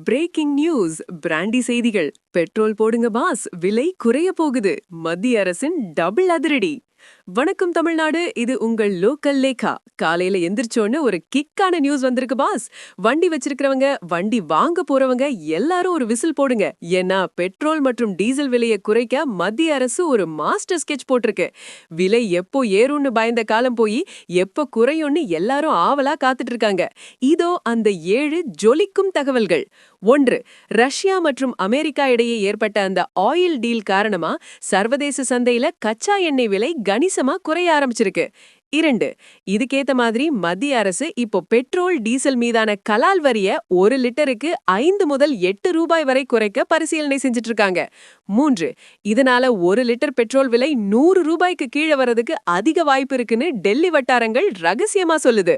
Breaking news brandy செய்திகள். Petrol போடுங்க pass, விலை குறைய போகுது. மத்திய அரசின் டபுள் அதிரடி. வணக்கம் தமிழ்நாடு, இது உங்கள் லோக்கல் லேகா. காலையில எந்திரிச்சோன்னு ஒரு கிக்கான நியூஸ் வந்திருக்கு பாஸ். வண்டி வச்சிருக்கிறவங்க, வண்டி வாங்க போறவங்க எல்லாரும் ஒரு விசில் போடுங்க. ஏன்னா பெட்ரோல் மற்றும் டீசல் விலையை குறைக்க மத்திய அரசு ஒரு மாஸ்டர் ஸ்கெட்ச் போட்டிருக்கு. விலை எப்போ ஏறும்னு பயந்த காலம் போய் எப்போ குறையும்னு எல்லாரும் ஆவலா காத்துட்டு இருக்காங்க. இதோ அந்த 7 ஜொலிக்கும் தகவல்கள். 1. ரஷ்யா மற்றும் அமெரிக்கா இடையே ஏற்பட்ட அந்த ஆயில் டீல் காரணமா சர்வதேச சந்தையில கச்சா எண்ணெய் விலை கணிசமா குறைய ஆரம்பிச்சிருக்கு. 2. இதுக்கேத்த மாதிரி மத்திய அரசு இப்போ பெட்ரோல் டீசல் மீதான கலால் வரிய 1 லிட்டருக்கு 5 முதல் 8 ரூபாய் வரை குறைக்க பரிசீலனை செஞ்சுட்டு இருக்காங்க. 3. இதனால 1 லிட்டர் பெட்ரோல் விலை 100 ரூபாய்க்கு கீழே வரதுக்கு அதிக வாய்ப்பு இருக்குன்னு டெல்லி வட்டாரங்கள் ரகசியமா சொல்லுது.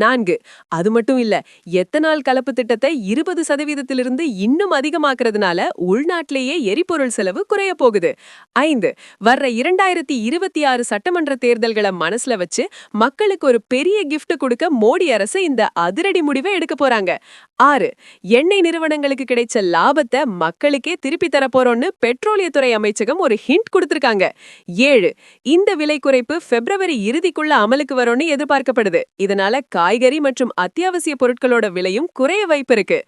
4. அது மட்டும் இல்ல, எத்தனால் கலப்பு திட்டத்தை 20% இன்னும் அதிகமாக்குறதுனால உள்நாட்டிலேயே எரிபொருள் செலவு குறைய போகுது. 5. வர்ற 2026 சட்டமன்ற தேர்தல்களை மனசுல வச்சு மக்களுக்கு ஒரு பெரிய கிஃப்ட் கொடுக்க மோடி அரசு இந்த அதிரடி முடிவை எடுக்க போறாங்க. 6. எண்ணெய் நிறுவனங்களுக்கு கிடைச்ச லாபத்தை மக்களுக்கே திருப்பி தரப்போறோம்னு பெட்ரோலியத்துறை அமைச்சகம் ஒரு ஹிண்ட் கொடுத்திருக்காங்க. 7. இந்த விலை குறைப்பு பிப்ரவரி இறுதிக்குள்ள அமலுக்கு வரும்னு எதிர்பார்க்கப்படுது. இதனால காய்கறி மற்றும் அத்தியாவசிய பொருட்களோட விலையும் குறைய வாய்ப்பு இருக்கு.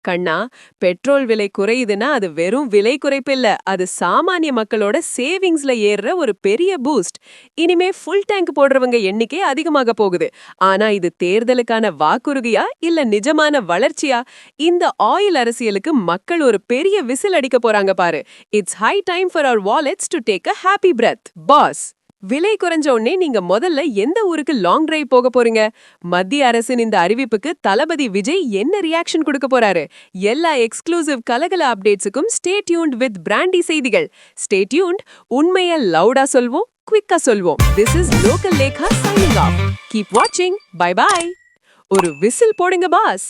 கண்ணா, பெட்ரோல் விலை குறையுதுன்னா அது வெறும் விலை குறைப்பு இல்ல, அது சாமானிய மக்களோட சேவிங்ஸ்ல ஏறுற ஒரு பெரிய பூஸ்ட். இனிமே ஃபுல் டேங்க் போடுறவங்க எண்ணிக்கை அதிகமாக போகுது. ஆனா இது தேர்தலுக்கான வாக்குறுதியா இல்ல நிஜமான வளர்ச்சியா? இந்த ஆயில் அரசியலுக்கு மக்கள் ஒரு பெரிய விசில் அடிக்க போறாங்க பாரு. It's high time for our wallets to take a happy breath. Boss, விலை குறைஞ்ச உடனே நீங்க முதல்ல எந்த ஊருக்கு லாங் டிரைவ் போக போறீங்க? மத்திய அரசின் இந்த அறிவிப்புக்கு தளபதி விஜய் என்ன ரியாக்ஷன் கொடுக்க போறாரு? எல்லா எக்ஸ்க்ளூசிவ் கலகல அப்டேட்ஸுக்கும் ஸ்டே டியூன்ட் வித் பிராண்டி செய்திகள். Stay tuned. உண்மையை லவுடா சொல்வோம், குவிக்கா சொல்வோம். This is local Lekha signing off. Keep வாட்சிங். Bye bye. ஒரு விசில் போடுங்க பாஸ்.